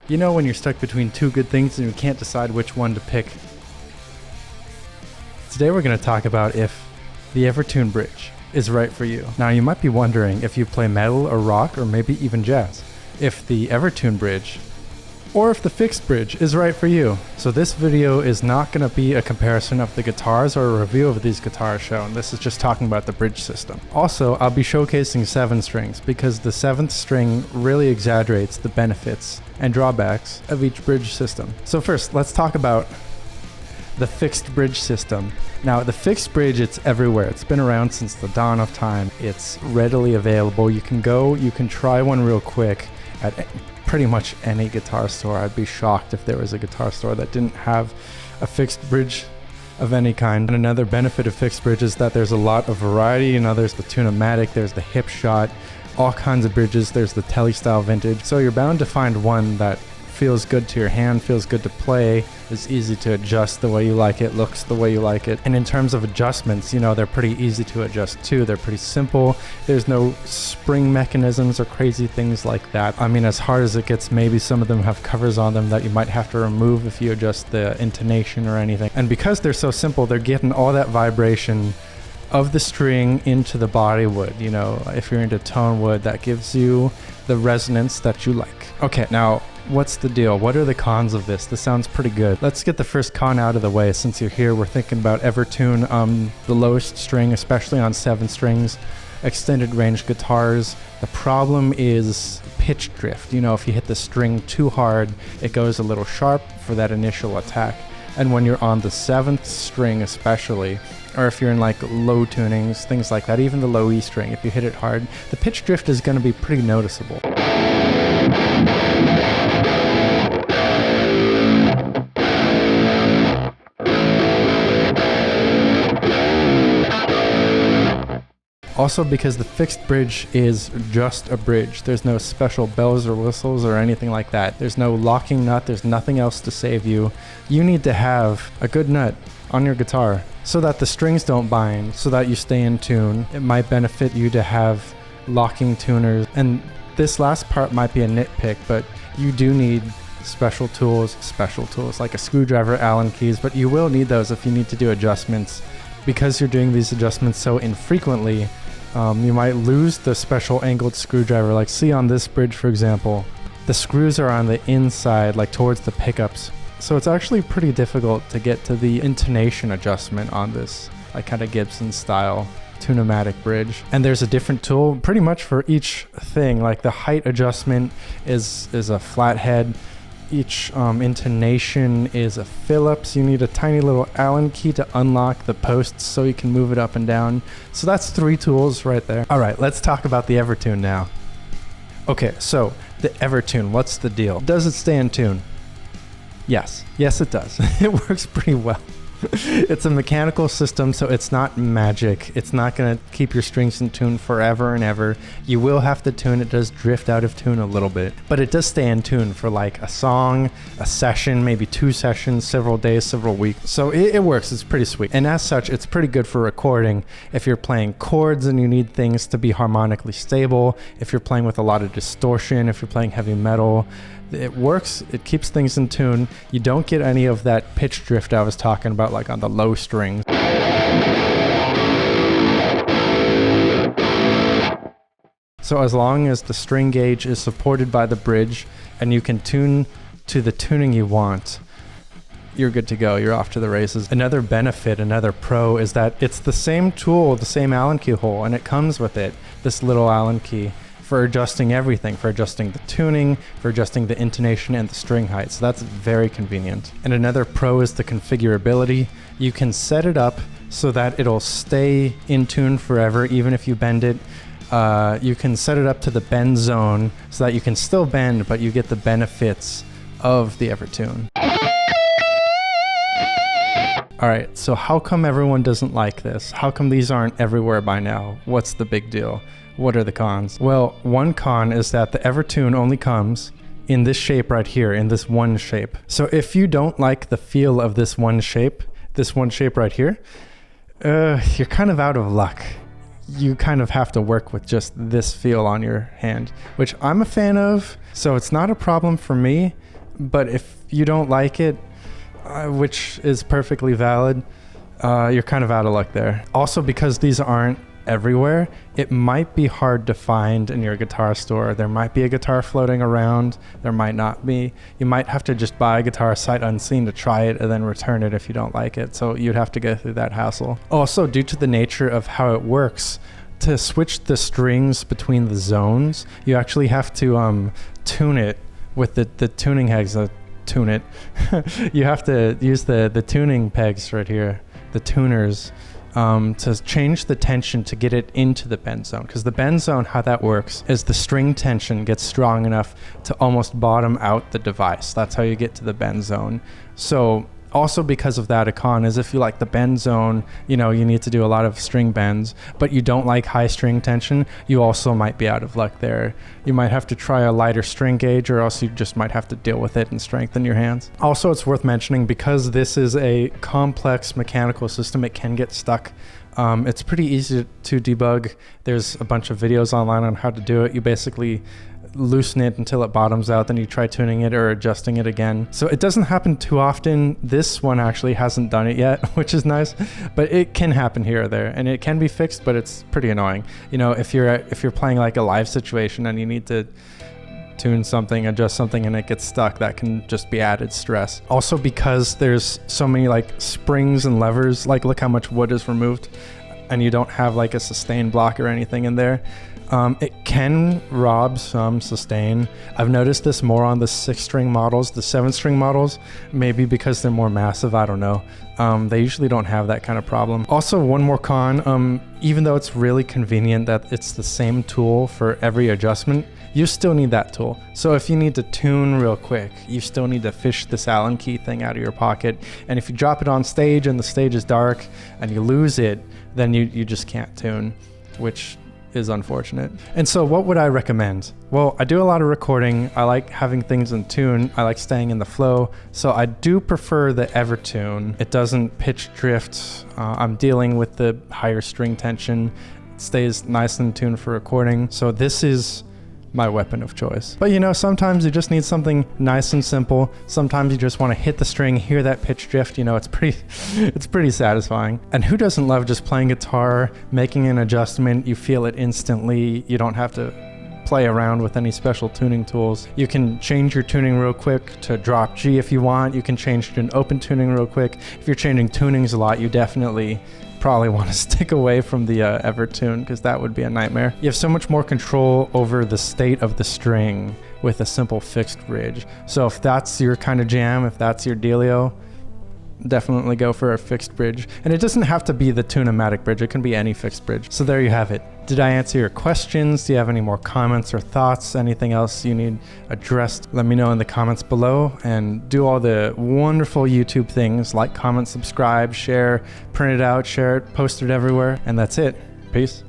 You know when you're stuck between two good things and you can't decide which one to pick? Today we're going to talk about if the Evertune bridge is right for you. Now you might be wondering if you play metal or rock or maybe even jazz, if the Evertune bridge or if the fixed bridge is right for you. So this video is not going to be a comparison of the guitars or a review of these guitars shown. This is just talking about the bridge system. Also, I'll be showcasing 7 strings because the 7th string really exaggerates the benefits and drawbacks of each bridge system. So first, let's talk about the fixed bridge system. Now, the fixed bridge, it's everywhere. It's been around since the dawn of time. It's readily available. You can try one real quick at pretty much any guitar store. I'd be shocked if there was a guitar store that didn't have a fixed bridge of any kind. And another benefit of fixed bridge is that there's a lot of variety. You know, there's the tune-o-matic, there's the hip shot, all kinds of bridges. There's the Tele style vintage. So you're bound to find one that feels good to your hand, feels good to play, is easy to adjust the way you like it, looks the way you like it. And in terms of adjustments, you know, they're pretty easy to adjust too. They're pretty simple. There's no spring mechanisms or crazy things like that. I mean, as hard as it gets, maybe some of them have covers on them that you might have to remove if you adjust the intonation or anything. And because they're so simple, they're getting all that vibration of the string into the body wood. You know, if you're into tone wood, that gives you the resonance that you like. Okay, now what's the deal? What are the cons of this? This sounds pretty good. Let's get the first con out of the way. Since you're here, we're thinking about Evertune, the lowest string, especially on 7 strings, extended range guitars. The problem is pitch drift. You know, if you hit the string too hard, it goes a little sharp for that initial attack. And when you're on the 7th string especially, or if you're in like low tunings, things like that, even the low E string, if you hit it hard, the pitch drift is going to be pretty noticeable. Also, because the fixed bridge is just a bridge, there's no special bells or whistles or anything like that. There's no locking nut, there's nothing else to save you. You need to have a good nut on your guitar so that the strings don't bind, so that you stay in tune. It might benefit you to have locking tuners. And this last part might be a nitpick, but you do need special tools like a screwdriver, Allen keys, but you will need those if you need to do adjustments. Because you're doing these adjustments so infrequently, you might lose the special angled screwdriver. Like see on this bridge, for example, the screws are on the inside, like towards the pickups. So it's actually pretty difficult to get to the intonation adjustment on this, like kind of Gibson style tune-o-matic bridge. And there's a different tool pretty much for each thing. Like the height adjustment is a flathead. Each intonation is a Phillips. You need a tiny little Allen key to unlock the posts so you can move it up and down. So that's 3 tools right there. All right, let's talk about the Evertune now. Okay, so the Evertune, what's the deal? Does it stay in tune? Yes, it does. It works pretty well. It's a mechanical system, so it's not magic. It's not going to keep your strings in tune forever and ever. You will have to tune. It does drift out of tune a little bit, but it does stay in tune for like a song, a session, maybe 2 sessions, several days, several weeks. So it works. It's pretty sweet. And as such, it's pretty good for recording. If you're playing chords and you need things to be harmonically stable, if you're playing with a lot of distortion, if you're playing heavy metal, it works. It keeps things in tune. You don't get any of that pitch drift I was talking about, like on the low strings. So as long as the string gauge is supported by the bridge and you can tune to the tuning you want, you're good to go. You're off to the races. Another benefit, another pro, is that it's the same tool, the same Allen key hole, and it comes with it, this little Allen key, for adjusting everything, for adjusting the tuning, for adjusting the intonation and the string height. So that's very convenient. And another pro is the configurability. You can set it up so that it'll stay in tune forever, even if you bend it. You can set it up to the bend zone so that you can still bend, but you get the benefits of the Evertune. All right, so how come everyone doesn't like this? How come these aren't everywhere by now? What's the big deal? What are the cons? Well, one con is that the Evertune only comes in this shape right here, in this one shape. So if you don't like the feel of this one shape right here, you're kind of out of luck. You kind of have to work with just this feel on your hand, which I'm a fan of, so it's not a problem for me. But if you don't like it, which is perfectly valid, you're kind of out of luck there. Also, because these aren't everywhere, it might be hard to find in your guitar store. There might be a guitar floating around, there might not be. You might have to just buy a guitar sight unseen to try it and then return it if you don't like it. So you'd have to go through that hassle. Also, due to the nature of how it works, to switch the strings between the zones, you actually have to tune it with the tuning pegs. Tune it. You have to use the tuning pegs right here, the tuners, to change the tension to get it into the bend zone. Because the bend zone, how that works is the string tension gets strong enough to almost bottom out the device. That's how you get to the bend zone. So also because of that, a con is if you like the bend zone, you need to do a lot of string bends, but you don't like high string tension, you also might be out of luck there. You might have to try a lighter string gauge, or else you just might have to deal with it and strengthen your hands. Also, it's worth mentioning, because this is a complex mechanical system, it can get stuck. It's pretty easy to debug. There's a bunch of videos online on how to do it. You basically loosen it until it bottoms out, then you try tuning it or adjusting it again. So it doesn't happen too often. This one actually hasn't done it yet, which is nice, but it can happen here or there, and it can be fixed, but it's pretty annoying. If you're playing like a live situation and you need to tune something, adjust something, and it gets stuck, that can just be added stress. Also, because there's so many like springs and levers, like look how much wood is removed, and you don't have like a sustain block or anything in there. It can rob some sustain. I've noticed this more on the 6-string models. The 7-string models, maybe because they're more massive, I don't know. They usually don't have that kind of problem. Also, one more con, even though it's really convenient that it's the same tool for every adjustment, you still need that tool. So if you need to tune real quick, you still need to fish this Allen key thing out of your pocket. And if you drop it on stage and the stage is dark and you lose it, then you just can't tune, which is unfortunate. And so what would I recommend? Well, I do a lot of recording. I like having things in tune. I like staying in the flow. So I do prefer the Evertune. It doesn't pitch drift. I'm dealing with the higher string tension. It stays nice and tuned for recording. So this is my weapon of choice. But sometimes you just need something nice and simple. Sometimes you just want to hit the string, hear that pitch drift. It's pretty satisfying. And who doesn't love just playing guitar, making an adjustment, you feel it instantly, you don't have to play around with any special tuning tools. You can change your tuning real quick to drop G if you want. You can change to an open tuning real quick. If you're changing tunings a lot, you definitely probably want to stick away from the Evertune, because that would be a nightmare. You have so much more control over the state of the string with a simple fixed bridge. So if that's your kind of jam, if that's your dealio, definitely go for a fixed bridge. And it doesn't have to be the tune-o-matic bridge, it can be any fixed bridge. So there you have it. Did I answer your questions? Do you have any more comments or thoughts? Anything else you need addressed? Let me know in the comments below, and do all the wonderful YouTube things like comment, subscribe, share, print it out, share it, post it everywhere, and that's it. Peace.